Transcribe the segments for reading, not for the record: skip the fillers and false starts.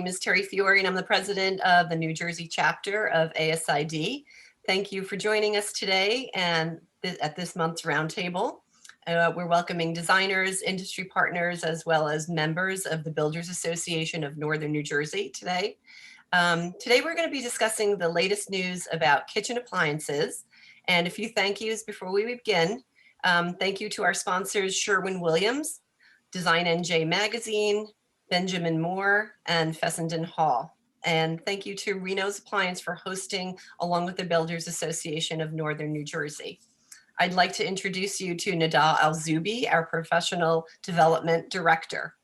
My name is Terry Fiore, and I'm the president of the New Jersey chapter of ASID. Thank you for joining us today and at this month's roundtable. We're welcoming designers, industry partners, as well as members of the Builders Association of Northern New Jersey today. Today we're going to be discussing the latest news about kitchen appliances and a few thank yous before we begin. Thank you to our sponsors, Sherwin-Williams, Design NJ Magazine, Benjamin Moore, and Fessenden Hall. And thank you to Reno's Appliance for hosting, along with the Builders Association of Northern New Jersey. I'd like to introduce you to Nada Al-Zubi, our Professional Development Director.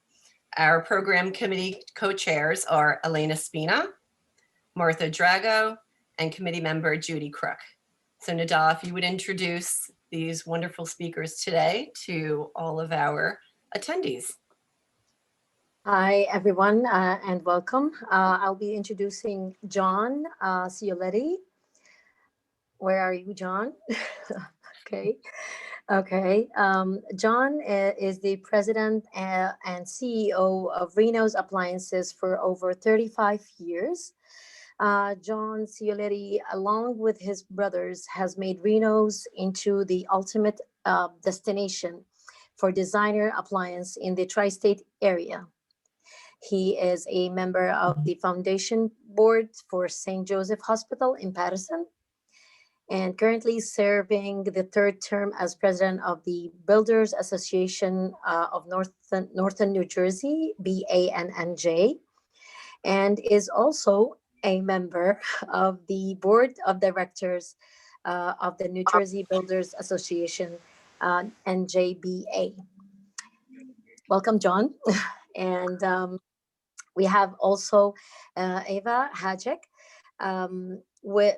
Our program committee co-chairs are Elena Spina, Martha Drago, and committee member Judy Crook. So Nada, if you would introduce these wonderful speakers today to all of our attendees. Hi, everyone, and welcome. I'll be introducing John Cioletti. Where are you, John? Okay. John is the president and CEO of Reno's Appliances for over 35 years. John Cioletti, along with his brothers, has made Reno's into the ultimate destination for designer appliance in the tri-state area. He is a member of the foundation board for St. Joseph Hospital in Patterson and currently serving the third term as president of the Builders Association of Northern New Jersey, BANNJ, and is also a member of the board of directors of the New Jersey Builders Association, NJBA. Welcome, John. And we have also Eva Hajek, with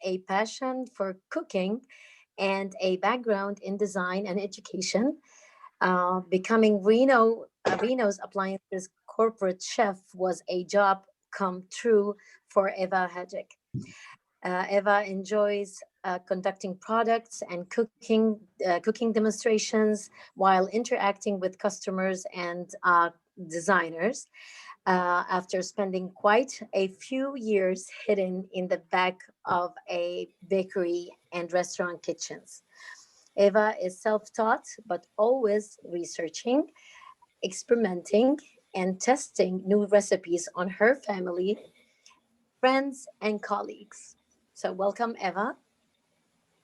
a passion for cooking and a background in design and education. Becoming Reno's Appliances corporate chef was a job come true for Eva Hajek. Eva enjoys conducting products and cooking demonstrations while interacting with customers and designers. After spending quite a few years hidden in the back of a bakery and restaurant kitchens. Eva is self-taught, but always researching, experimenting, and testing new recipes on her family, friends, and colleagues. So welcome, Eva.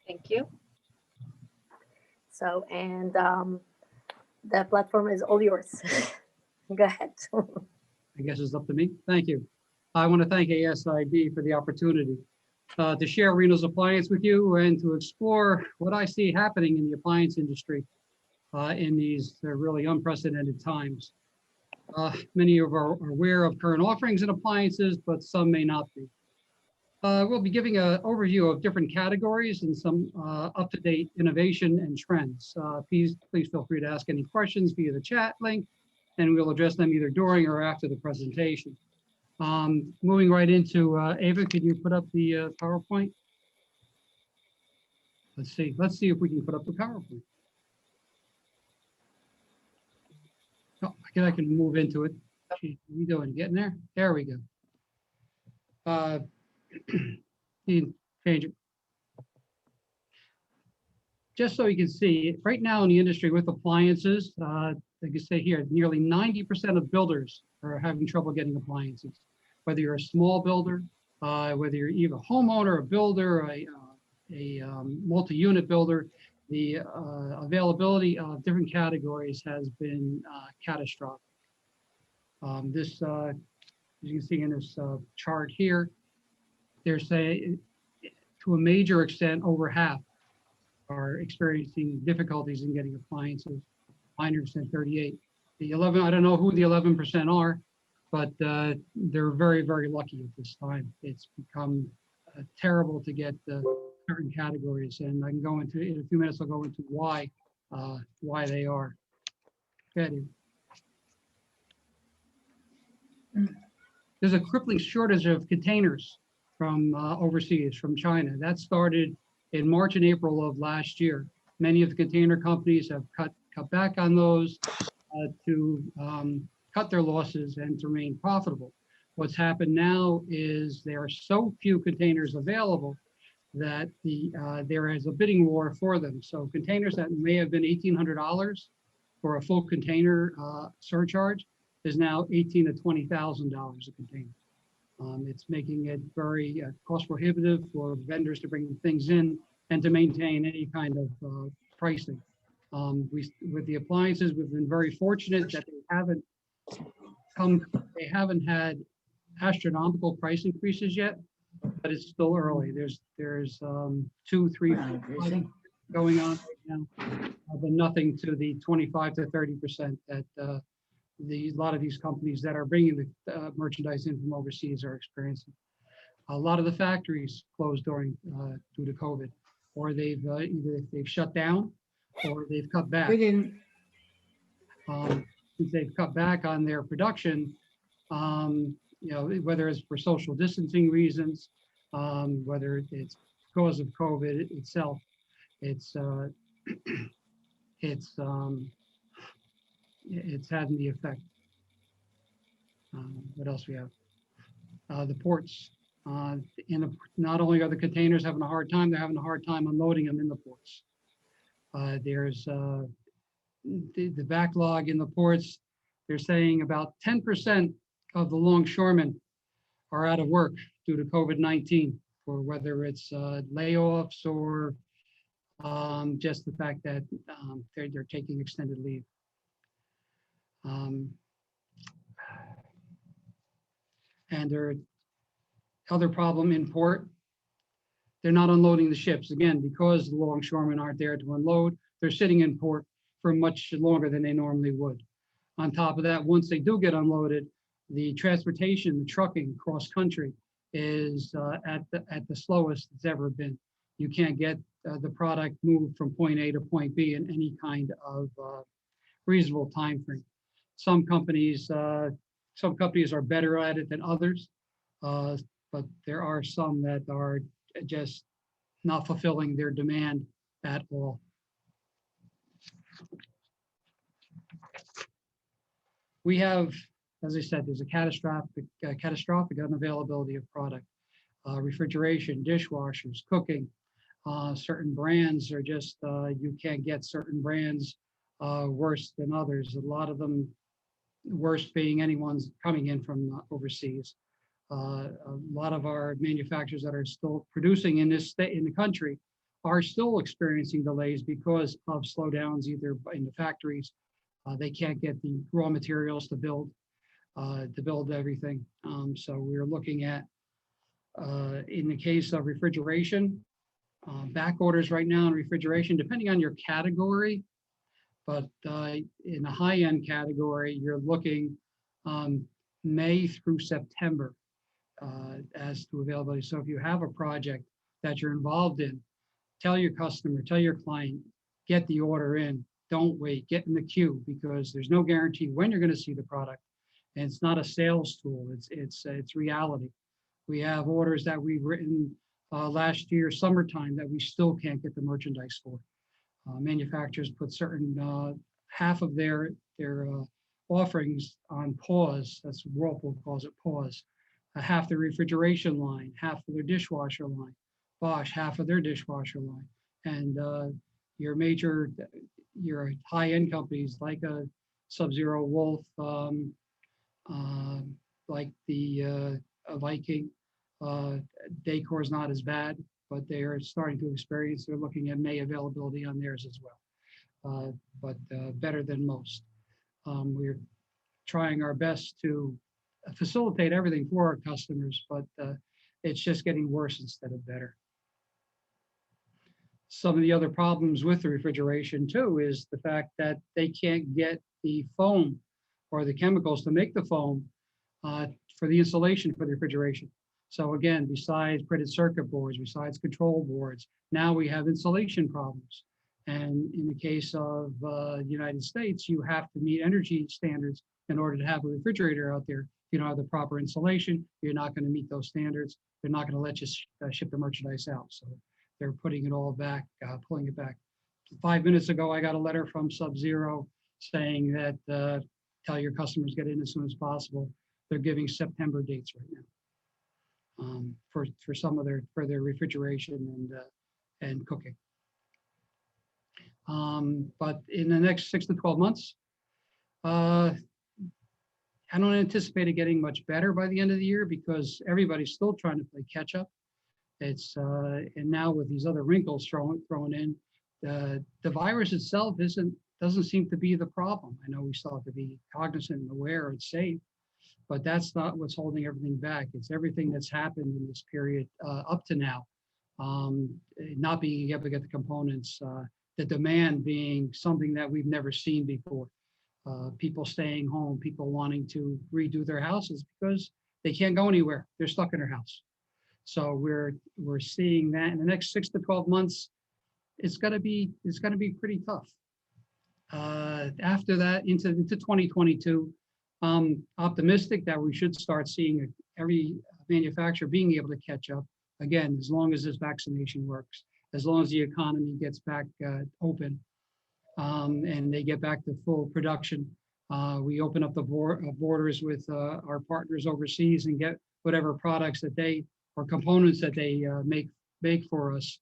Thank you. So, and the platform is all yours. Go ahead. I guess it's up to me. Thank you. I want to thank ASID for the opportunity to share Reno's Appliance with you and to explore what I see happening in the appliance industry in these really unprecedented times. Many of are aware of current offerings in appliances, but some may not be. We'll be giving an overview of different categories and some up-to-date innovation and trends. Please feel free to ask any questions via the chat link, and we'll address them either during or after the presentation. Moving right into, Ava, could you put up the PowerPoint? Let's see if we can put up the PowerPoint. Oh, I can move into it. What are we doing? Getting there? There we go. Change it. Just so you can see, right now in the industry with appliances, like I say here, nearly 90% of builders are having trouble getting appliances. Whether you're a small builder, whether you're even a homeowner, a builder, a multi-unit builder, the availability of different categories has been catastrophic. This, as you can see in this chart here, there's to a major extent, over half are experiencing difficulties in getting appliances. 9%, 38. The 11, I don't know who the 11% are, but they're very, very lucky at this time. It's become terrible to get certain categories, and I can go into, in a few minutes, I'll go into why they are. Good. There's a crippling shortage of containers from overseas, from China. That started in March and April of last year. Many of the container companies have cut back on those to cut their losses and to remain profitable. What's happened now is there are so few containers available that there is a bidding war for them. So containers that may have been $1,800 for a full container surcharge is now $18,000 to $20,000 a container. It's making it very cost prohibitive for vendors to bring things in and to maintain any kind of pricing. With the appliances, we've been very fortunate that they haven't had astronomical price increases yet, but it's still early. There's 2, 3, 4 going on right now, but nothing to the 25 to 30% that a lot of these companies that are bringing the merchandise in from overseas are experiencing. A lot of the factories closed due to COVID, or either they've shut down or they've cut back. Since they've cut back on their production, whether it's for social distancing reasons, whether it's because of COVID itself, it's having the effect. What else we have? The ports. Not only are the containers having a hard time, they're having a hard time unloading them in the ports. There's the backlog in the ports. They're saying about 10% of the longshoremen are out of work due to COVID-19, or whether it's layoffs or just the fact that they're taking extended leave. And their other problem in port, they're not unloading the ships. Again, because the longshoremen aren't there to unload, they're sitting in port for much longer than they normally would. On top of that, once they do get unloaded, the transportation, the trucking cross country is at the slowest it's ever been. You can't get the product moved from point A to point B in any kind of reasonable time frame. Some companies are better at it than others, but there are some that are just not fulfilling their demand at all. We have, as I said, there's a catastrophic unavailability of product. Refrigeration, dishwashers, cooking, certain brands are just, you can't get certain brands worse than others. A lot of them, worst being anyone's coming in from overseas. A lot of our manufacturers that are still producing in this state, in the country, are still experiencing delays because of slowdowns either in the factories. They can't get the raw materials to build everything. So we're looking at, in the case of refrigeration, back orders right now in refrigeration, depending on your category, but in the high-end category, you're looking May through September as to availability. So if you have a project that you're involved in, tell your customer, tell your client, get the order in. Don't wait, get in the queue, because there's no guarantee when you're going to see the product. And it's not a sales tool, it's reality. We have orders that we've written last year, summertime, that we still can't get the merchandise for. Manufacturers put certain half of their offerings on pause. That's what Whirlpool calls it, pause. Half the refrigeration line, half of their dishwasher line, Bosch, half of their dishwasher line. And your high-end companies like a Sub-Zero, Wolf, like the Viking, Decor is not as bad, but they are starting to experience, they're looking at May availability on theirs as well, but better than most. We're trying our best to facilitate everything for our customers, but it's just getting worse instead of better. Some of the other problems with the refrigeration too is the fact that they can't get the foam or the chemicals to make the foam for the insulation for the refrigeration. So again, besides printed circuit boards, besides control boards, now we have insulation problems. And in the case of the United States, you have to meet energy standards in order to have a refrigerator out there. If you don't have the proper insulation, you're not going to meet those standards. They're not going to let you ship the merchandise out. So they're putting it all back, pulling it back. 5 minutes ago, I got a letter from Sub-Zero saying that tell your customers get in as soon as possible. They're giving September dates right now for some of their refrigeration and cooking. But in the next 6 to 12 months, I don't anticipate it getting much better by the end of the year because everybody's still trying to play catch up. It's and now with these other wrinkles thrown in, the virus itself doesn't seem to be the problem. I know we still have to be cognizant and aware and safe, but that's not what's holding everything back. It's everything that's happened in this period up to now, not being able to get the components, the demand being something that we've never seen before. People staying home, people wanting to redo their houses because they can't go anywhere. They're stuck in their house. So we're seeing that in the next 6 to 12 months. It's gonna be pretty tough. After that, into 2022, optimistic that we should start seeing every manufacturer being able to catch up again, as long as this vaccination works, as long as the economy gets back open, and they get back to full production. We open up the borders with our partners overseas and get whatever products that they or components that they make for us.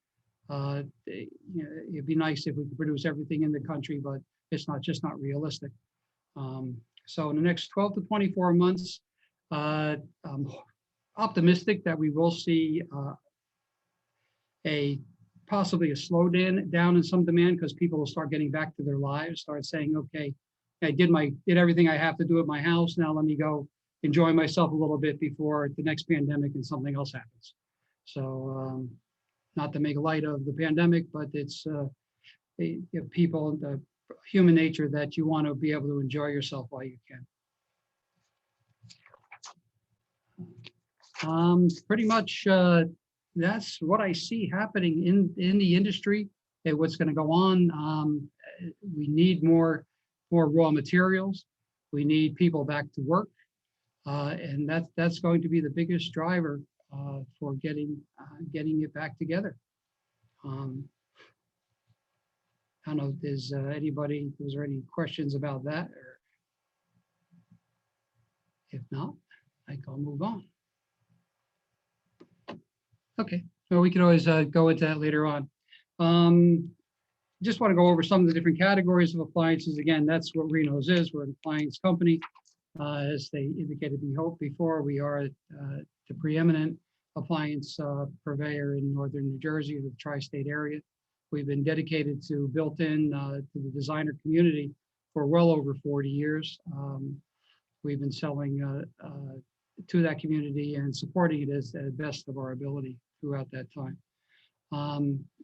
It'd be nice if we could produce everything in the country, but it's just not realistic. So in the next 12 to 24 months, I'm optimistic that we will see possibly a slowdown in some demand because people will start getting back to their lives, start saying, okay, I did everything I have to do at my house. Now let me go enjoy myself a little bit before the next pandemic and something else happens. So not to make light of the pandemic, but it's people, the human nature that you want to be able to enjoy yourself while you can. Pretty much that's what I see happening in the industry and what's going to go on. We need more raw materials. We need people back to work. And that's going to be the biggest driver for getting it back together. I don't know, was there any questions about that? Or if not, I'll move on. Okay, so we can always go into that later on. Just want to go over some of the different categories of appliances. Again, that's what Reno's is. We're an appliance company. As they indicated before, we are the preeminent appliance purveyor in northern New Jersey, the tri-state area. We've been dedicated to built-in to the designer community for well over 40 years. We've been selling to that community and supporting it as the best of our ability throughout that time.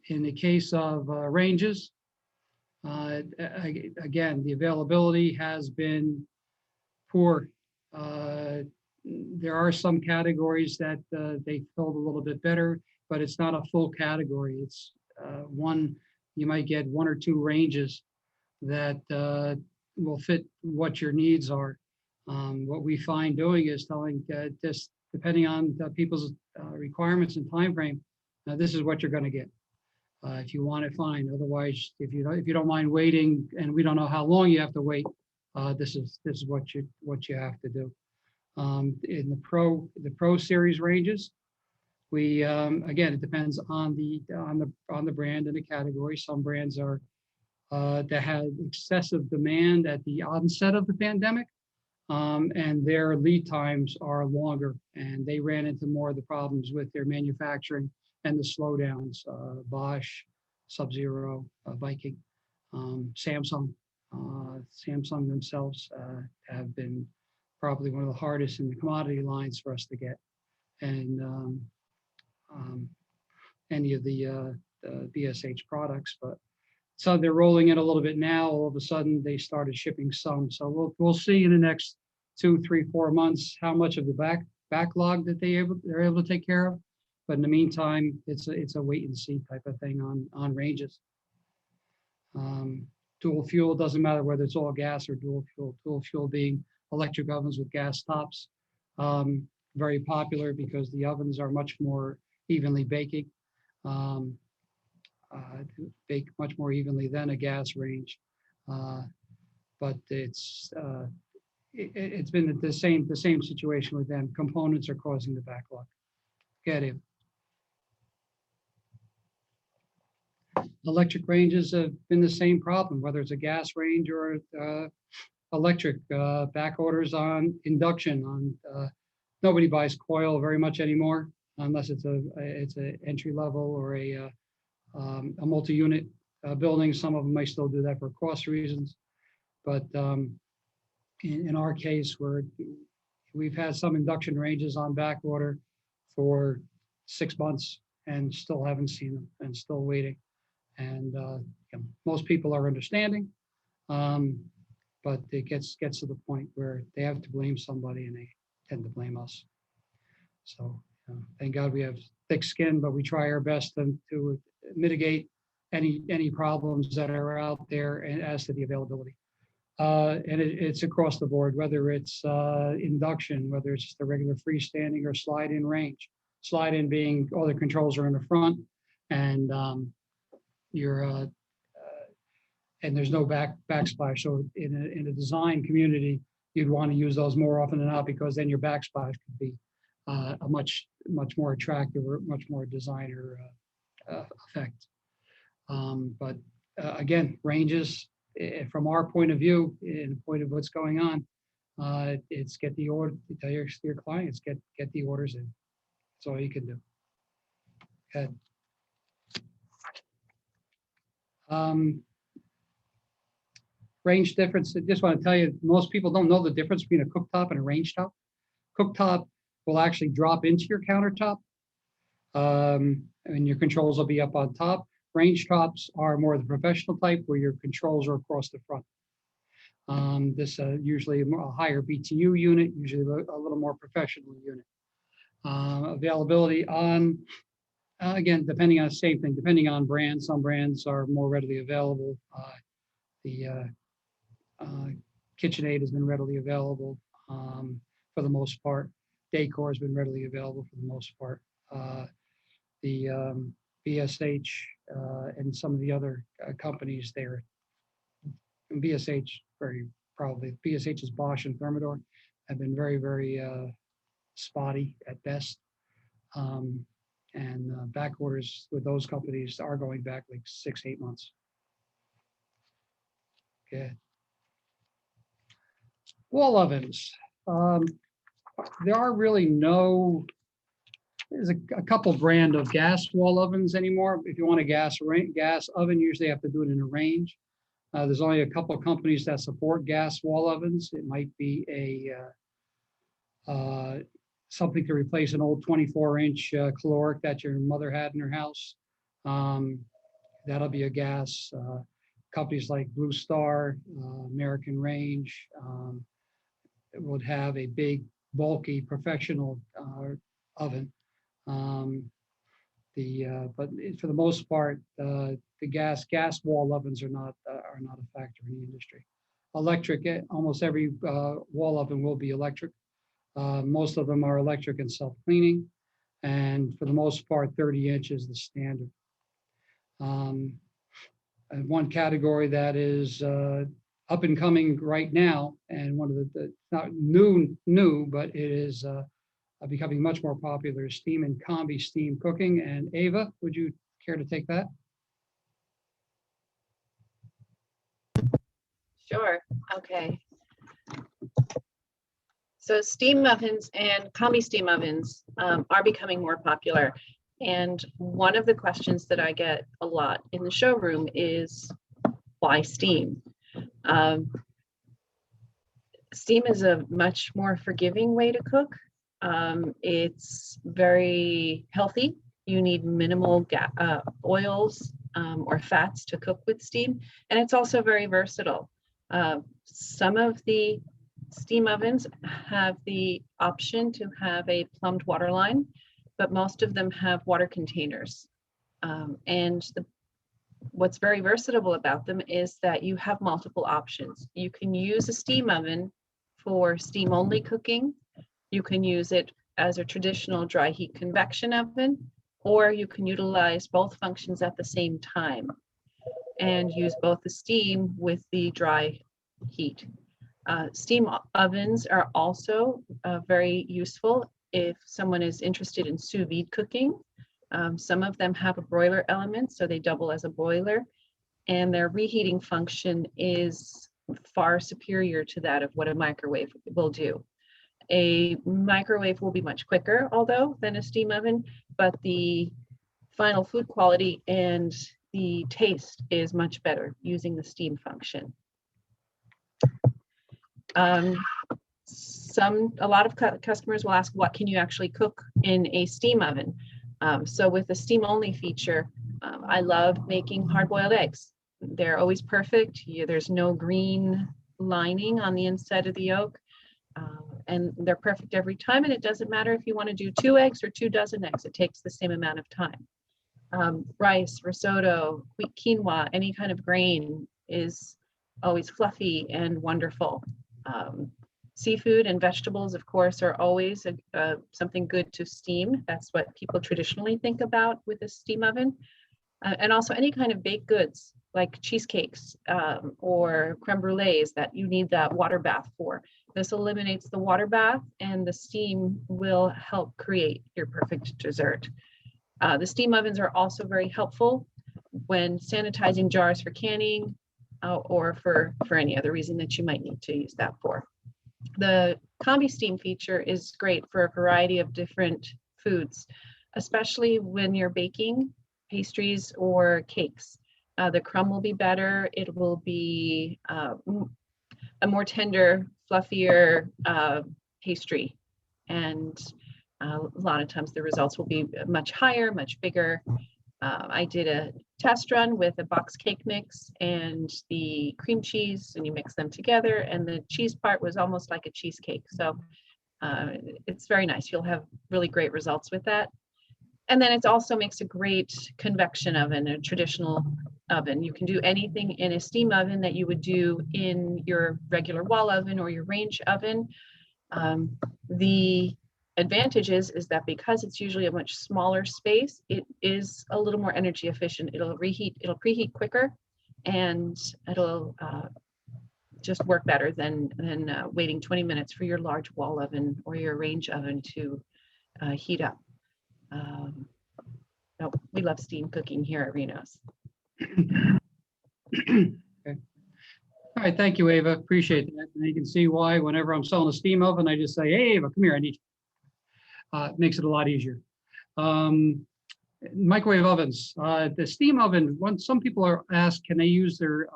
In the case of ranges, again, the availability has been poor. There are some categories that they filled a little bit better, but it's not a full category. It's you might get 1 or 2 ranges that will fit what your needs are. What we find doing is telling this, depending on people's requirements and time frame, this is what you're going to get. If you want it, fine. Otherwise, if you don't mind waiting, and we don't know how long you have to wait, this is what you have to do. In the Pro Series ranges, we again, it depends on the brand and the category. Some brands are that had excessive demand at the onset of the pandemic, and their lead times are longer, and they ran into more of the problems with their manufacturing and the slowdowns. Bosch, Sub-Zero, Viking, Samsung. Samsung themselves have been probably one of the hardest in the commodity lines for us to get, and any of the BSH products. But so they're rolling in a little bit now. All of a sudden, they started shipping some. So we'll see in the next 2, 3, 4 months how much of the backlog that they're able to take care of. But in the meantime, it's a wait and see type of thing on ranges. Dual fuel, doesn't matter whether it's all gas or dual fuel. Dual fuel being electric ovens with gas tops, very popular because the ovens are much more evenly baking. Bake much more evenly than a gas range, but it's it's been the same situation with them. Components are causing the backlog. Get it. Electric ranges have been the same problem, whether it's a gas range or electric. Back orders on induction. Nobody buys coil very much anymore, unless it's a entry level or a multi-unit building. Some of them may still do that for cost reasons, but in our case, we've had some induction ranges on back order for 6 months and still haven't seen them and still waiting. And most people are understanding, but it gets to the point where they have to blame somebody, and they tend to blame us. So thank God we have thick skin, but we try our best to mitigate any problems that are out there and as to the availability. And it's across the board, whether it's induction, whether it's just a regular freestanding or slide-in range. Slide-in being all the controls are in the front, and and there's no backsplash. So in a design community, you'd want to use those more often than not, because then your backsplash could be a much more attractive or much more designer effect. But again, ranges, from our point of view, and the point of what's going on, it's get the order. Tell your clients, get the orders in. That's all you can do. Okay. Range difference. I just want to tell you, most people don't know the difference between a cooktop and a range top. Cooktop will actually drop into your countertop, and your controls will be up on top. Range tops are more the professional type, where your controls are across the front. This usually a higher BTU unit, usually a little more professional unit. Availability on, again, depending on the same thing, depending on brand. Some brands are more readily available. The KitchenAid has been readily available for the most part. Decor has been readily available for the most part. The BSH and some of the other companies there, and BSH BSH's Bosch and Thermador have been very spotty at best. And back orders with those companies are going back like 6-8 months. Okay. Wall ovens. There are really there's a couple brand of gas wall ovens anymore. If you want a gas oven, usually you have to do it in a range. There's only a couple of companies that support gas wall ovens. It might be something to replace an old 24-inch caloric that your mother had in her house. That'll be a gas. Companies like Blue Star, American Range would have a big, bulky, professional oven. But for the most part, the gas wall ovens are not a factor in the industry. Electric, almost every wall oven will be electric. Most of them are electric and self-cleaning, and for the most part, 30 inches is the standard. And one category that is up and coming right now, and one of the not new, but it is becoming much more popular, is steam and combi steam cooking. And Ava, would you care to take that? Sure. Okay. So steam ovens and combi steam ovens are becoming more popular. And one of the questions that I get a lot in the showroom is, why steam? Steam is a much more forgiving way to cook. It's very healthy. You need minimal oils or fats to cook with steam. And it's also very versatile. Some of the steam ovens have the option to have a plumbed water line, but most of them have water containers. What's very versatile about them is that you have multiple options. You can use a steam oven for steam only cooking. You can use it as a traditional dry heat convection oven, or you can utilize both functions at the same time and use both the steam with the dry heat. Steam ovens are also very useful if someone is interested in sous vide cooking. Some of them have a broiler element, so they double as a boiler, and their reheating function is far superior to that of what a microwave will do. A microwave will be much quicker, although, than a steam oven, but the final food quality and the taste is much better using the steam function. A lot of customers will ask, what can you actually cook in a steam oven? So with the steam only feature, I love making hard-boiled eggs. They're always perfect. There's no green lining on the inside of the yolk, and they're perfect every time. And it doesn't matter if you want to do 2 eggs or 2 dozen eggs, it takes the same amount of time. Rice, risotto, quinoa, any kind of grain is always fluffy and wonderful. Seafood and vegetables, of course, are always something good to steam. That's what people traditionally think about with a steam oven. And also any kind of baked goods like cheesecakes or creme brulees that you need that water bath for. This eliminates the water bath, and the steam will help create your perfect dessert. The steam ovens are also very helpful when sanitizing jars for canning or for any other reason that you might need to use that for. The combi steam feature is great for a variety of different foods, especially when you're baking pastries or cakes. The crumb will be better. It will be a more tender, fluffier pastry. And a lot of times the results will be much higher, much bigger. I did a test run with a box cake mix and the cream cheese, and you mix them together, and the cheese part was almost like a cheesecake. So it's very nice. You'll have really great results with that. And then it also makes a great convection oven, a traditional oven. You can do anything in a steam oven that you would do in your regular wall oven or your range oven. The advantage is that because it's usually a much smaller space, it is a little more energy efficient. It'll preheat quicker, and it'll just work better than waiting 20 minutes for your large wall oven or your range oven to heat up. No, we love steam cooking here at Reno's. Okay. All right, thank you, Ava. Appreciate that. And you can see why whenever I'm selling a steam oven, I just say, hey, Ava, come here, I need you. It makes it a lot easier. Microwave ovens. The steam oven, some people are asked, can they use their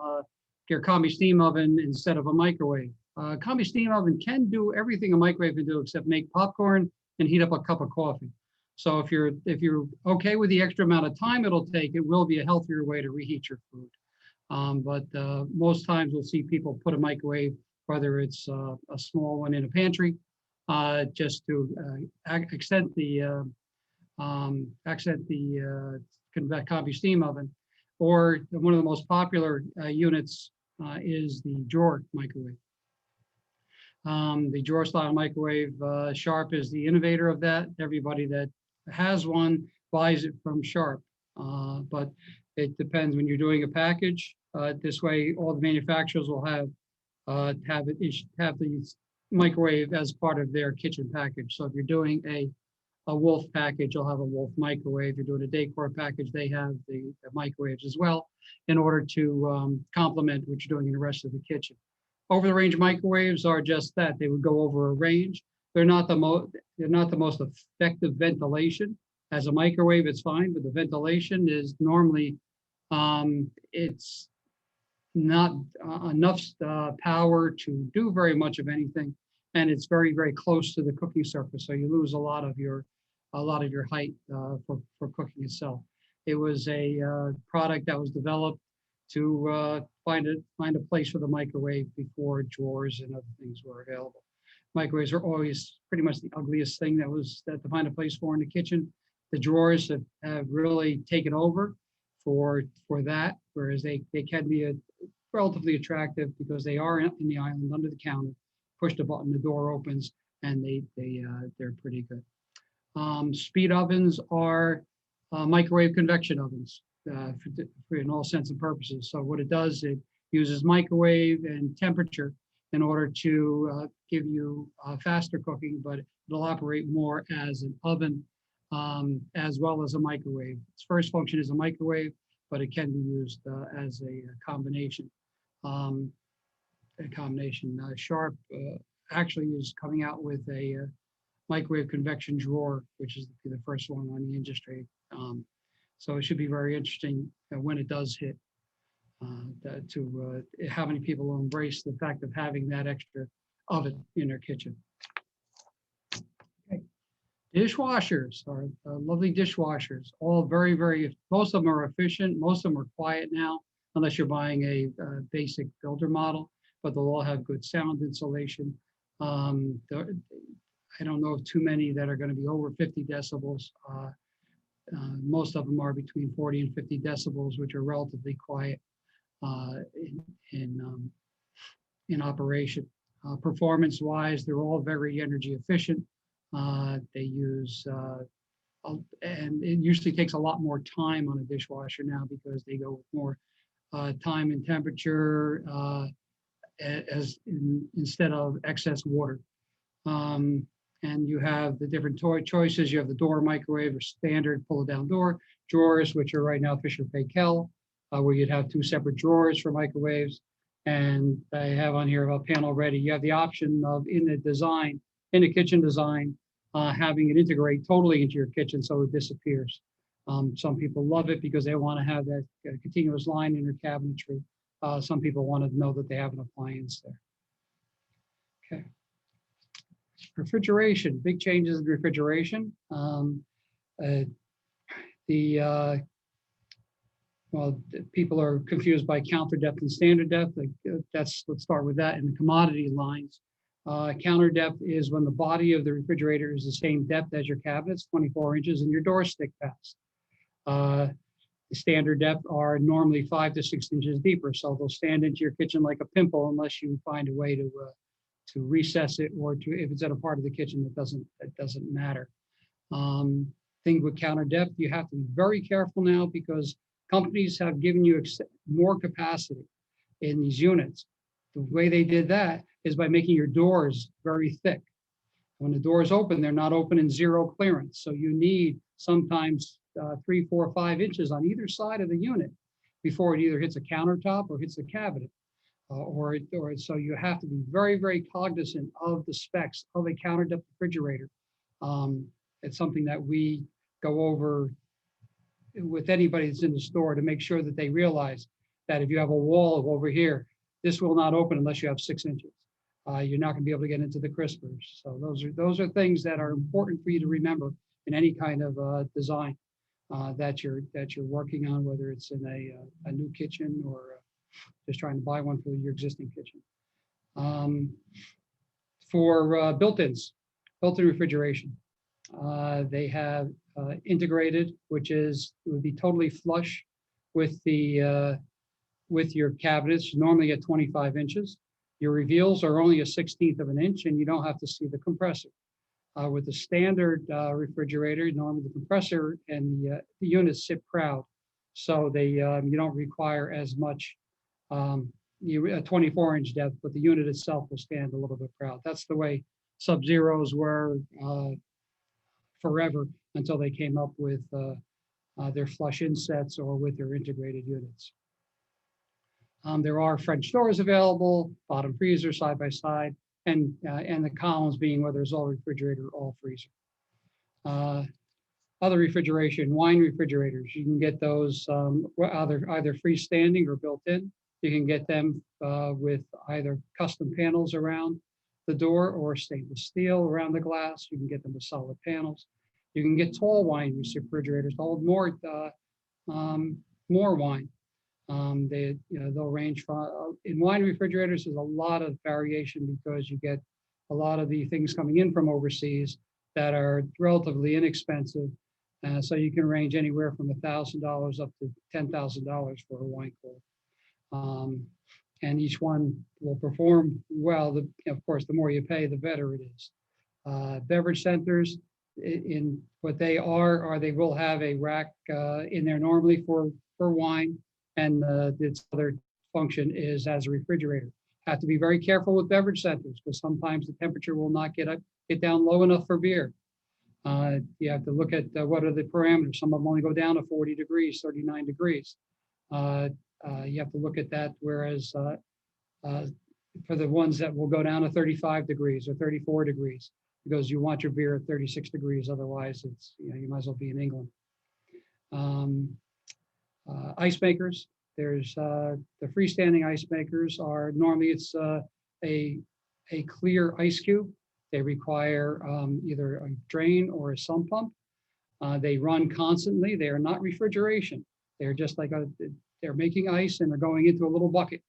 combi steam oven instead of a microwave? Combi steam oven can do everything a microwave can do except make popcorn and heat up a cup of coffee. So if you're okay with the extra amount of time it'll take, it will be a healthier way to reheat your food. But most times we'll see people put a microwave, whether it's a small one in a pantry, just to accent the combi steam oven, or one of the most popular units is the drawer microwave. The drawer style microwave, Sharp is the innovator of that. Everybody that has one buys it from Sharp, but it depends when you're doing a package. This way, all the manufacturers will have the microwave as part of their kitchen package. So if you're doing a Wolf package, you'll have a Wolf microwave. If you're doing a decor package, they have the microwaves as well, in order to complement what you're doing in the rest of the kitchen. Over the range microwaves are just that. They would go over a range. They're not the most effective ventilation. As a microwave, it's fine, but the ventilation is normally it's not enough power to do very much of anything, and it's very, very close to the cooking surface, so you lose a lot of your height for cooking itself. It was a product that was developed to find a place for the microwave before drawers and other things were available. Microwaves are always pretty much the ugliest thing to find a place for in the kitchen. The drawers have really taken over for that, whereas they can be relatively attractive because they are in the island under the counter. Push the button, the door opens, and they're pretty good. Speed ovens are microwave convection ovens for in all sense and purposes. So what it does, it uses microwave and temperature in order to give you faster cooking, but it'll operate more as an oven as well as a microwave. Its first function is a microwave, but it can be used as a combination. Sharp actually is coming out with a microwave convection drawer, which is the first one on the industry. So it should be very interesting when it does hit to how many people will embrace the fact of having that extra oven in their kitchen. Okay. Dishwashers are lovely dishwashers, all very, very, most of them are efficient. Most of them are quiet now, unless you're buying a basic builder model, but they'll all have good sound insulation. I don't know of too many that are going to be over 50 decibels. Most of them are between 40 and 50 decibels, which are relatively quiet in operation. Performance-wise, they're all very energy efficient. They use, and it usually takes a lot more time on a dishwasher now because they go with more time and temperature instead of excess water. And you have the different choices. You have the door microwave or standard pull it down door drawers, which are right now Fisher Paykel, where you'd have two separate drawers for microwaves. And I have on here a panel ready. You have the option of in the kitchen design, having it integrate totally into your kitchen so it disappears. Some people love it because they want to have that continuous line in their cabinetry. Some people want to know that they have an appliance there. Okay. Refrigeration, big changes in refrigeration. People are confused by counter depth and standard depth. Let's start with that in the commodity lines. Counter depth is when the body of the refrigerator is the same depth as your cabinets, 24 inches, and your doors stick fast. The standard depth are normally 5 to 6 inches deeper, so they'll stand into your kitchen like a pimple unless you find a way to recess it, or if it's at a part of the kitchen that doesn't matter. Thing with counter depth, you have to be very careful now because companies have given you more capacity in these units. The way they did that is by making your doors very thick. When the doors open, they're not open in zero clearance. So you need sometimes 3, 4, 5 inches on either side of the unit before it either hits a countertop or hits a cabinet. So you have to be very, very cognizant of the specs of a counter depth refrigerator. It's something that we go over with anybody that's in the store to make sure that they realize that if you have a wall of over here, this will not open unless you have 6 inches. You're not going to be able to get into the crispers. So those are things that are important for you to remember in any kind of design that you're working on, whether it's in a new kitchen or just trying to buy one for your existing kitchen. For built-ins, built-in refrigeration, they have integrated, which would be totally flush with your cabinets, normally at 25 inches. Your reveals are only a 1/16 of an inch, and you don't have to see the compressor. With the standard refrigerator, normally the compressor and the units sit proud, so you don't require as much a 24-inch depth, but the unit itself will stand a little bit proud. That's the way Sub-Zeros were forever until they came up with their flush insets or with their integrated units. There are French doors available, bottom freezer side by side, and the columns being whether it's all refrigerator or all freezer. Other refrigeration, wine refrigerators, you can get those either freestanding or built in. You can get them with either custom panels around the door or stainless steel around the glass. You can get them with solid panels. You can get tall wine refrigerators to hold more wine. They'll range from, in wine refrigerators, there's a lot of variation because you get a lot of the things coming in from overseas that are relatively inexpensive. So you can range anywhere from $1,000 up to $10,000 for a wine cooler. And each one will perform well. Of course, the more you pay, the better it is. Beverage centers, in what they are they will have a rack in there normally for wine, and its other function is as a refrigerator. Have to be very careful with beverage centers because sometimes the temperature will not get down low enough for beer. You have to look at what are the parameters. Some of them only go down to 40 degrees, 39 degrees. You have to look at that, whereas for the ones that will go down to 35 degrees or 34 degrees, because you want your beer at 36 degrees, otherwise it's, you might as well be in England. Ice makers, there's the freestanding ice makers are normally it's a clear ice cube. They require either a drain or a sump pump. They run constantly. They are not refrigeration. They're just like they're making ice and they're going into a little bucket,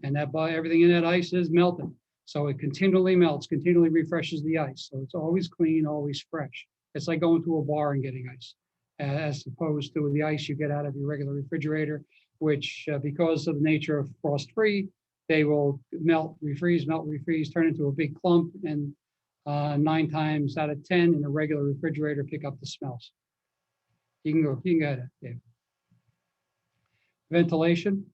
and everything in that ice is melting. So it continually melts, continually refreshes the ice. So it's always clean, always fresh. It's like going to a bar and getting ice, as opposed to the ice you get out of your regular refrigerator, which because of the nature of frost-free, they will melt, refreeze, turn into a big clump, and 9 times out of 10 in a regular refrigerator pick up the smells. You can go ahead, Dave. Ventilation.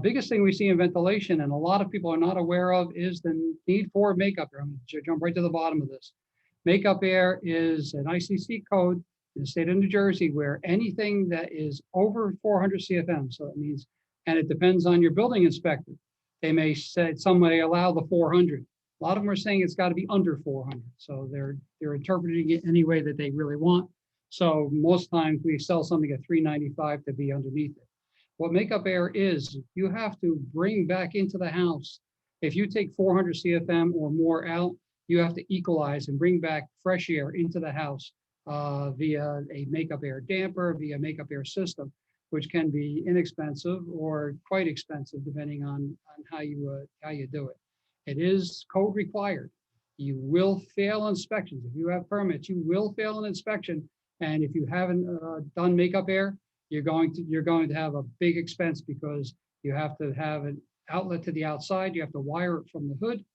Biggest thing we see in ventilation, and a lot of people are not aware of, is the need for makeup air. I'm going to jump right to the bottom of this. Makeup air is an ICC code in the state of New Jersey where anything that is over 400 CFM, so that means, and it depends on your building inspector. They may say, some may allow the 400. A lot of them are saying it's got to be under 400. So they're interpreting it any way that they really want. So most times we sell something at 395 to be underneath it. What makeup air is, you have to bring back into the house. If you take 400 CFM or more out, you have to equalize and bring back fresh air into the house via a makeup air damper, via makeup air system, which can be inexpensive or quite expensive depending on how you do it. It is code required. You will fail inspections. If you have permits, you will fail an inspection. And if you haven't done makeup air, you're going to have a big expense because you have to have an outlet to the outside. You have to wire it from the hood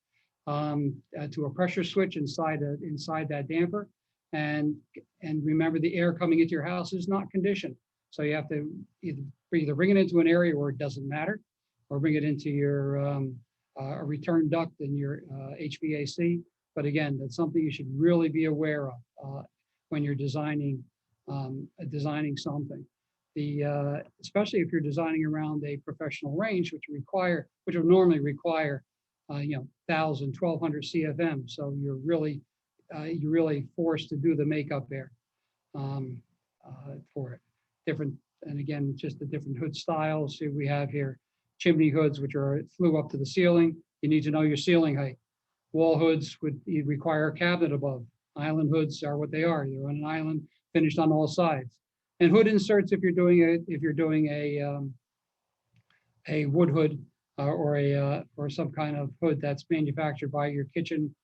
to a pressure switch inside that damper. And remember, the air coming into your house is not conditioned. So you have to either bring it into an area where it doesn't matter, or bring it into your a return duct in your HVAC. But again, that's something you should really be aware of when you're designing something. Especially if you're designing around a professional range, which will normally require 1,000, 1,200 CFM. So you're really forced to do the makeup air for it. Different, and again, just the different hood styles. See, we have here chimney hoods, which flue up to the ceiling. You need to know your ceiling height. Wall hoods would require a cabinet above. Island hoods are what they are. They're on an island, finished on all sides. And hood inserts, if you're doing a wood hood or some kind of hood that's manufactured by your kitchen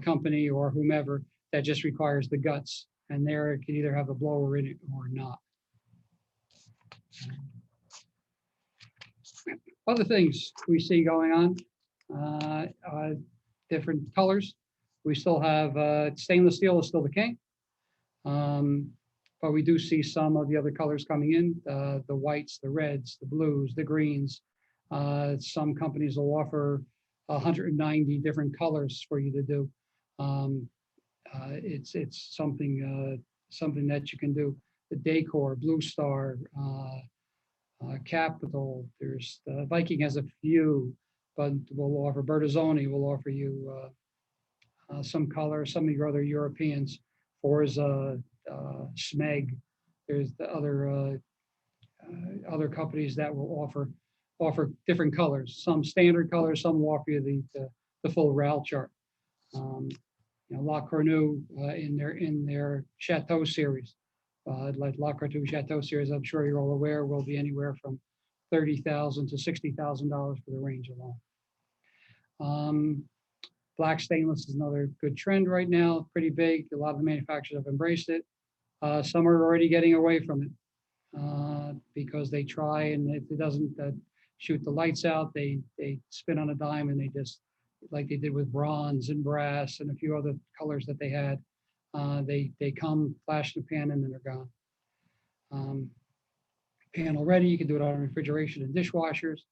company or whomever, that just requires the guts, and there it can either have a blower in it or not. Other things we see going on, different colors. We still have stainless steel is still the king. But we do see some of the other colors coming in, the whites, the reds, the blues, the greens. Some companies will offer 190 different colors for you to do. It's something that you can do. The Decor, Blue Star, Capital. There's Viking has a few, but will offer Bertazzoni will offer you some color. Some of your other Europeans, Forza, Smeg. There's the other companies that will offer different colors. Some standard colors, some will offer you the full RAL chart. La Cornue in their Chateau series, like La Cornue Chateau series, I'm sure you're all aware, will be anywhere from $30,000 to $60,000 for the range alone. Black stainless is another good trend right now, pretty big. A lot of the manufacturers have embraced it. Some are already getting away from it because they try, and if it doesn't shoot the lights out, they spin on a dime, and they just, like they did with bronze and brass and a few other colors that they had, they come, flash the pan, and then they're gone. Panel ready, you can do it on refrigeration and dishwashers.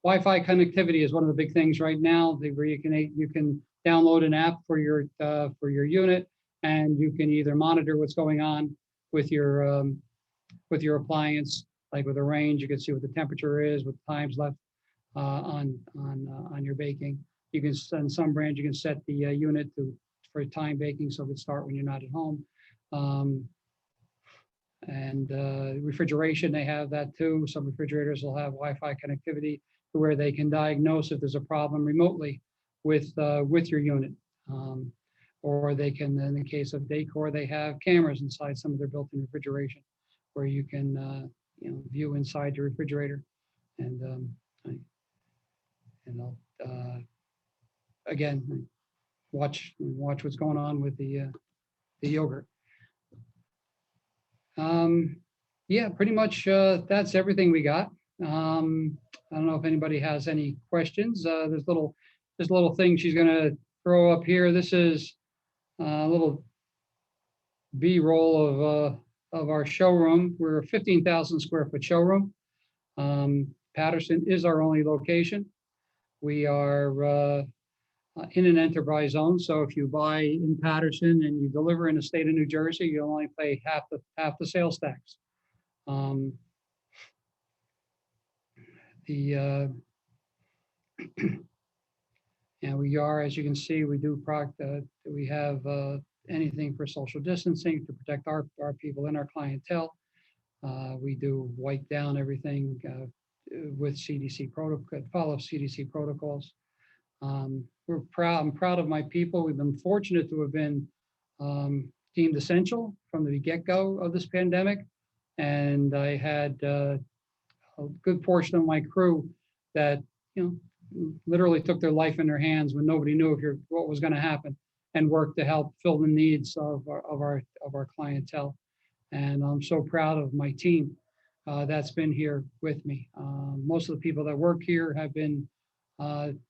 Wi-Fi connectivity is one of the big things right now, where you can download an app for your unit, and you can either monitor what's going on with your appliance, like with a range. You can see what the temperature is, what time's left on your baking. You can, on some brands, you can set the unit for time baking, so it would start when you're not at home. And refrigeration, they have that too. Some refrigerators will have Wi-Fi connectivity where they can diagnose if there's a problem remotely with your unit. Or they can, in the case of decor, they have cameras inside some of their built-in refrigeration where you can view inside your refrigerator. And again, watch what's going on with the yogurt. Yeah, pretty much that's everything we got. I don't know if anybody has any questions. There's a little thing she's gonna throw up here. This is a little B-roll of our showroom. We're a 15,000 square foot showroom. Patterson is our only location. We are in an enterprise zone, so if you buy in Patterson and you deliver in the state of New Jersey, you only pay half the sales tax. And we are, as you can see, we do we have anything for social distancing to protect our people and our clientele. We do wipe down everything with CDC protocol, follow CDC protocols. We're proud. I'm proud of my people. We've been fortunate to have been deemed essential from the get-go of this pandemic, and I had a good portion of my crew that literally took their life in their hands when nobody knew what was going to happen, and worked to help fill the needs of our clientele. And I'm so proud of my team that's been here with me. Most of the people that work here have been.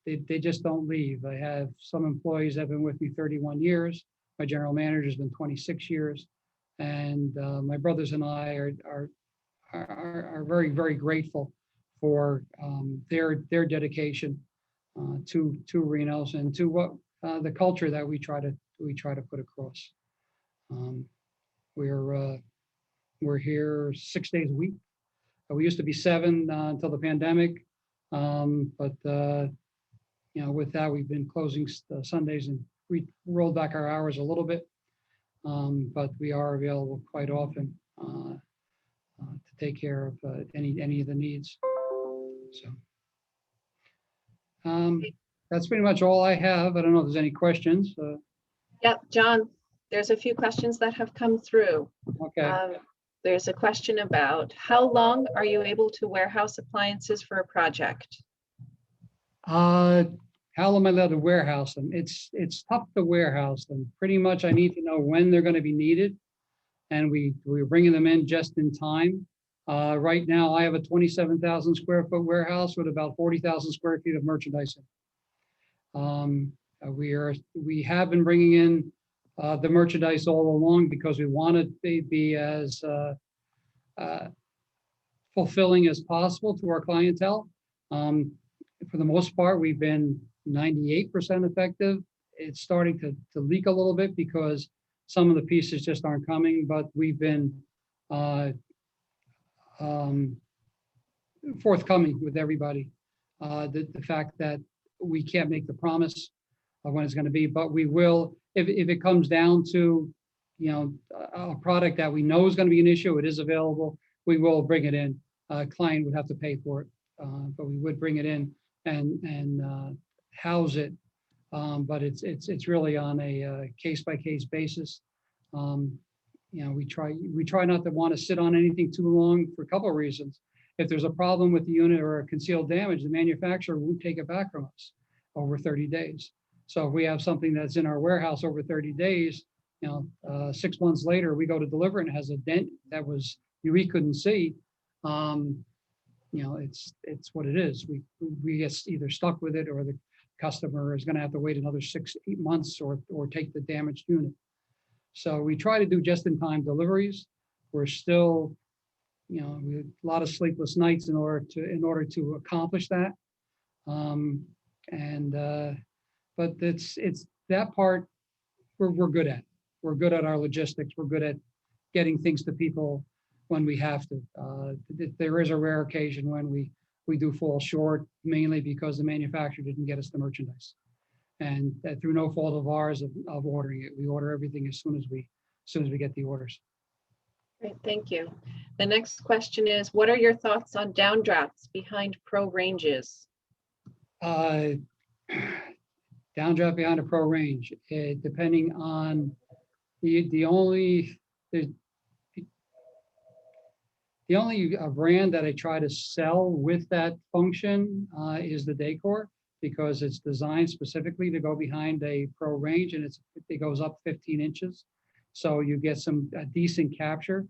They just don't leave. I have some employees that have been with me 31 years. My general manager has been 26 years. And my brothers and I are very, very grateful for their dedication to Reno's and to what the culture that we try to put across. We're here 6 days a week. We used to be 7 until the pandemic. But with that, we've been closing Sundays, and we rolled back our hours a little bit. But we are available quite often to take care of any of the needs. So that's pretty much all I have. I don't know if there's any questions. Yep, John, there's a few questions that have come through. Okay. There's a question about how long are you able to warehouse appliances for a project? How am I allowed to warehouse them? It's tough to warehouse them. Pretty much I need to know when they're going to be needed, and we're bringing them in just in time. Right now I have a 27,000 square foot warehouse with about 40,000 square feet of merchandise in. We have been bringing in the merchandise all along because we wanted to be as fulfilling as possible to our clientele. For the most part, we've been 98% effective. It's starting to leak a little bit because some of the pieces just aren't coming, but we've been forthcoming with everybody. The fact that we can't make the promise of when it's going to be, but we will. If it comes down to, a product that we know is going to be an issue, it is available, we will bring it in. Client would have to pay for it, but we would bring it in and house it. But it's really on a case-by-case basis. We try not to want to sit on anything too long for a couple of reasons. If there's a problem with the unit or a concealed damage, the manufacturer won't take it back from us over 30 days. So if we have something that's in our warehouse over 30 days, 6 months later, we go to deliver and it has a dent that we couldn't see. It's what it is. We get either stuck with it, or the customer is going to have to wait another 6 to 8 months or take the damaged unit. So we try to do just-in-time deliveries. We're still, we have a lot of sleepless nights in order to accomplish that. Um, and but it's that part we're good at. We're good at our logistics. We're good at getting things to people when we have to. There is a rare occasion when we do fall short, mainly because the manufacturer didn't get us the merchandise, and through no fault of ours of ordering it. We order everything as soon as we get the orders. Great, thank you. The next question is, what are your thoughts on downdrafts behind pro ranges? Uh, Downdraft behind a pro range, depending on the only brand that I try to sell with that function is the Decor, because it's designed specifically to go behind a pro range, and it goes up 15 inches. So you get some decent capture.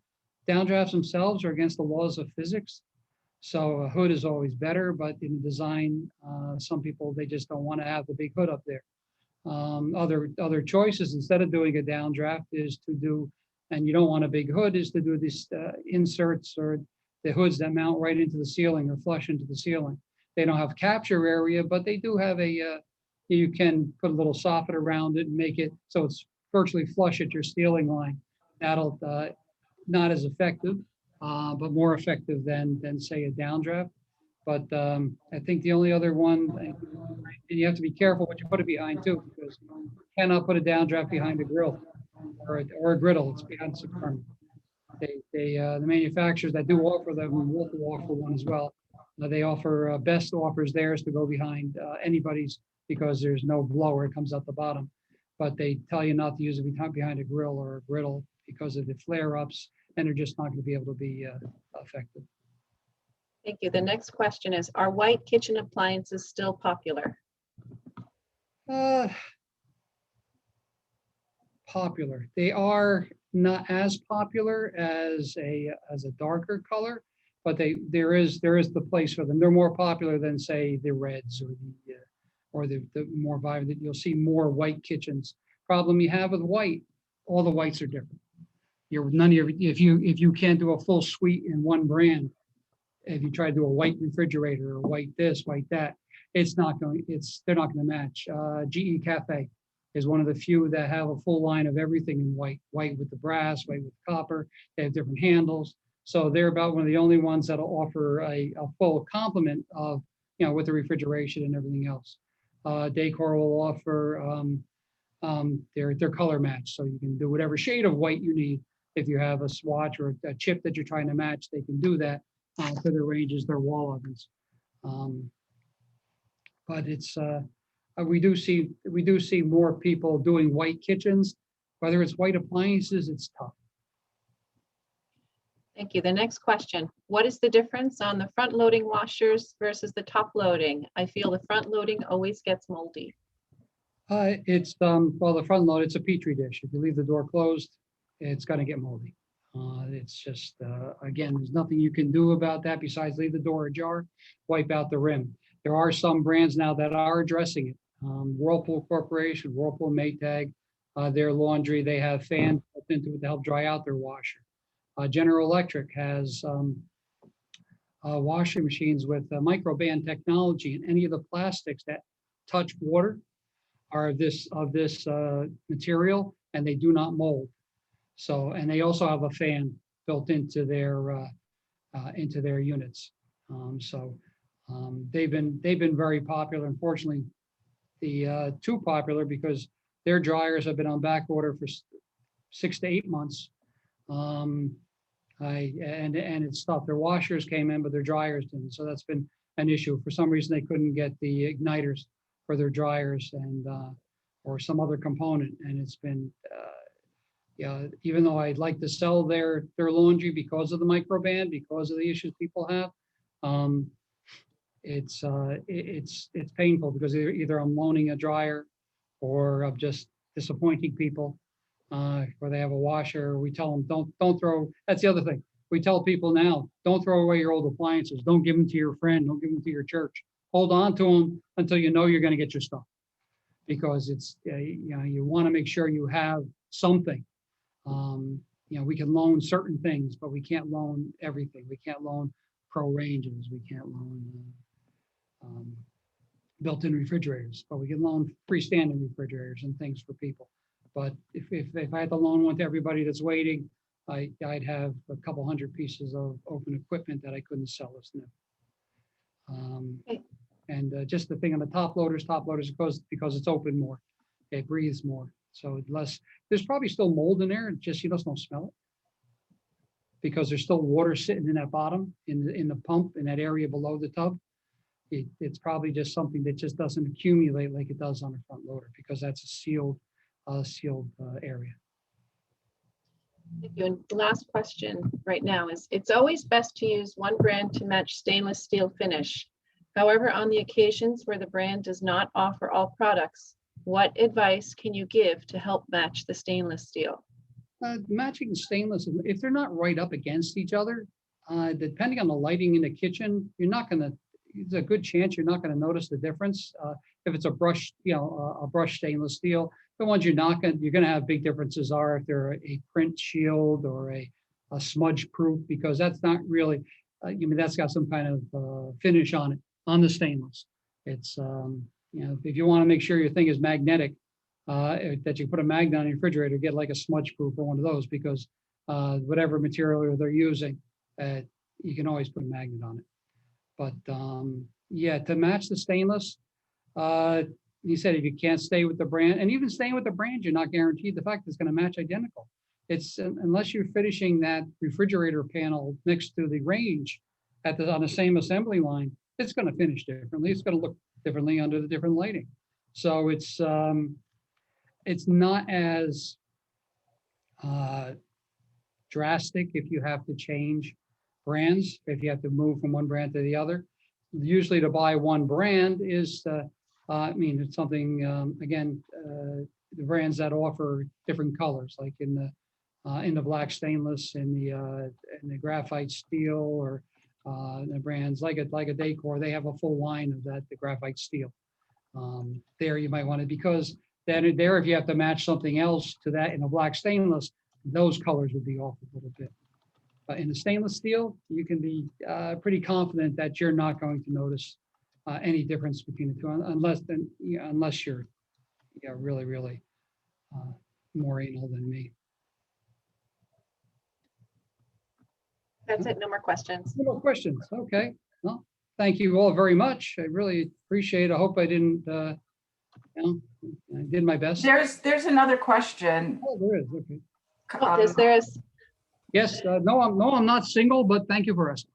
Downdrafts themselves are against the laws of physics. So a hood is always better, but in design, some people, they just don't want to have the big hood up there. Other choices, instead of doing a downdraft, is to do, and you don't want a big hood, is to do these inserts or the hoods that mount right into the ceiling or flush into the ceiling. They don't have capture area, but they do have you can put a little soffit around it and make it so it's virtually flush at your ceiling line. That'll not as effective, but more effective than say a downdraft. But I think the only other one, and you have to be careful what you put it behind too, because you cannot put a downdraft behind a grill or a griddle. It's behind some firm. The manufacturers that do offer them will offer one as well. They offer best offers theirs to go behind anybody's, because there's no blower, it comes out the bottom. But they tell you not to use it behind a grill or a griddle because of the flare-ups, and they're just not going to be able to be effective. Thank you. The next question is, are white kitchen appliances still popular? Popular. They are not as popular as a darker color, but there is the place for them. They're more popular than say the reds or the more vibrant. You'll see more white kitchens. Problem you have with white, all the whites are different. If you can't do a full suite in one brand, if you try to do a white refrigerator or white this, white that, they're not going to match. GE Cafe is one of the few that have a full line of everything in white with the brass, white with copper. They have different handles. So they're about one of the only ones that'll offer a full complement of, with the refrigeration and everything else. Decor will offer their color match. So you can do whatever shade of white you need. If you have a swatch or a chip that you're trying to match, they can do that to their ranges, their wall ovens. But it's we do see more people doing white kitchens. Whether it's white appliances, it's tough. Thank you. The next question, what is the difference on the front loading washers versus the top loading? I feel the front loading always gets moldy. It's well, the front load, it's a petri dish. If you leave the door closed, it's going to get moldy. It's just, again, there's nothing you can do about that besides leave the door ajar, wipe out the rim. There are some brands now that are addressing it. Whirlpool Corporation, Whirlpool Maytag, their laundry, they have fans built into it to help dry out their washer. General Electric has washing machines with microband technology, and any of the plastics that touch water are of this material, and they do not mold. So, and they also have a fan built into their units. They've been very popular. Unfortunately, too popular because their dryers have been on back order for 6 to 8 months. And it's stopped. Their washers came in, but their dryers didn't. So that's been an issue. For some reason, they couldn't get the igniters for their dryers and or some other component, and it's been. Even though I'd like to sell their laundry because of the microband, because of the issues people have, it's painful because either I'm loaning a dryer or I'm just disappointing people where they have a washer. We tell them don't throw. That's the other thing. We tell people now, don't throw away your old appliances. Don't give them to your friend. Don't give them to your church. Hold on to them until you know you're going to get your stuff, because it's you want to make sure you have something. We can loan certain things, but we can't loan everything. We can't loan pro ranges. We can't loan built-in refrigerators, but we can loan freestanding refrigerators and things for people. But if I had to loan one to everybody that's waiting, I'd have a couple hundred pieces of open equipment that I couldn't sell as new. Okay. And just the thing on the top loaders, because it's open more, it breathes more. So less, there's probably still mold in there, just you just don't smell it. Because there's still water sitting in that bottom, in the pump, in that area below the tub. It's probably just something that just doesn't accumulate like it does on a front loader, because that's a sealed area. Thank you. And the last question right now is, it's always best to use one brand to match stainless steel finish. However, on the occasions where the brand does not offer all products, what advice can you give to help match the stainless steel? Matching stainless, if they're not right up against each other, depending on the lighting in the kitchen, there's a good chance you're not going to notice the difference. If it's a brush, a brush stainless steel, the ones you're going to have big differences are if they're a print shield or a smudge proof, because that's not really, that's got some kind of finish on it, on the stainless. It's, if you want to make sure your thing is magnetic, that you put a magnet on your refrigerator, get like a smudge proof or one of those, because whatever material they're using, you can always put a magnet on it. But yeah, to match the stainless, he said if you can't stay with the brand, and even staying with the brand, you're not guaranteed the fact it's going to match identical. It's unless you're finishing that refrigerator panel next to the range on the same assembly line, it's going to finish differently. It's going to look differently under the different lighting. So it's not as drastic if you have to change brands, if you have to move from one brand to the other. Usually to buy one brand is, it's something, again, the brands that offer different colors, like in the black stainless, in the graphite steel, or the brands like a Decor, they have a full line of that, the graphite steel. There you might want to, because then there, if you have to match something else to that in a black stainless, those colors would be off a little bit. But in the stainless steel, you can be pretty confident that you're not going to notice any difference between the two, unless you're really, really more anal than me. That's it. No more questions. No more questions. Okay. Well, thank you all very much. I really appreciate it. I hope I didn't, I did my best. There's another question. Oh, there is. Okay. Yes. No, I'm not single, but thank you for asking.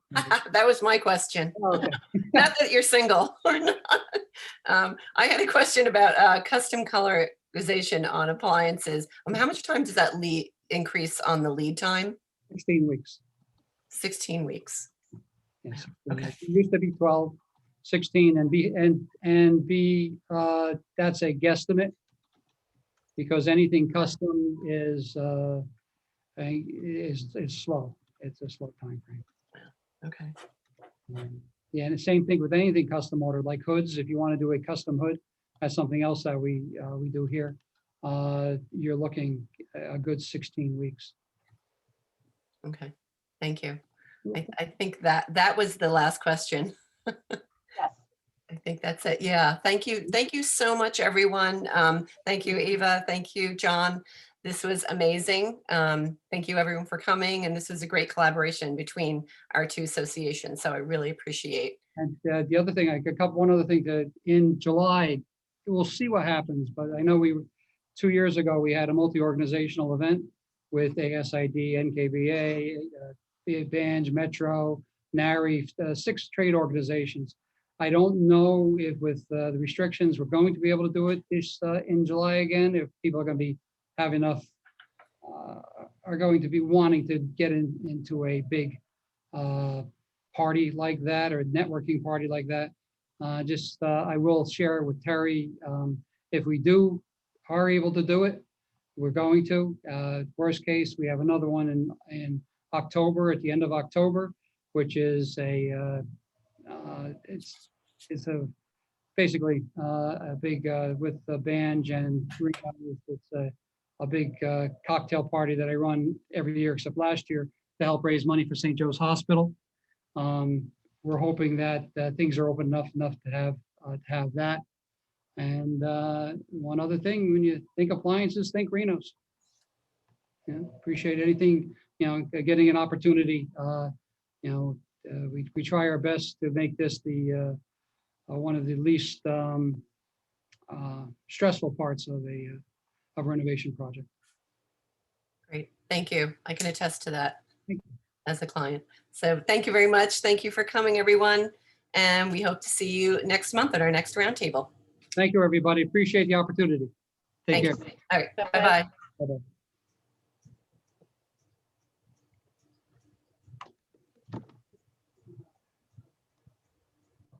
That was my question. Oh, okay. Not that you're single or not. I had a question about custom colorization on appliances. How much time does that increase on the lead time? 16 weeks. 16 weeks. Yes. Okay. It used to be 12, 16, and that's a guesstimate, because anything custom is slow. It's a slow time frame. Okay. Yeah, and the same thing with anything custom ordered, like hoods. If you want to do a custom hood, that's something else that we do here. You're looking a good 16 weeks. Okay. Thank you. I think that was the last question. Yes. I think that's it. Yeah. Thank you. Thank you so much, everyone. Thank you, Eva. Thank you, John. This was amazing. Thank you, everyone, for coming. And this was a great collaboration between our two associations. So I really appreciate. And the other thing, one other thing, that in July, we'll see what happens. But I know 2 years ago, we had a multi-organizational event with ASID, NKBA, BANJ, Metro, NARI, 6 trade organizations. I don't know if with the restrictions, we're going to be able to do it in July again, if people are going to have enough, are going to be wanting to get into a big party like that, or networking party like that. I will share with Terry, if we are able to do it, we're going to. Worst case, we have another one in October, at the end of October, which is basically a big with the BANJ and Reno. It's a big cocktail party that I run every year, except last year, to help raise money for St. Joe's Hospital. We're hoping that things are open enough to have to have that. And one other thing, when you think appliances, think Reno's. Yeah, appreciate anything, getting an opportunity. We try our best to make this the one of the least stressful parts of a renovation project. Great. Thank you. I can attest to that Thank as a client. So thank you very much. Thank you for coming, everyone. And we hope to see you next month at our next roundtable. Thank you, everybody. Appreciate the opportunity. Take Thank care. you. All right. Bye-bye. Bye-bye.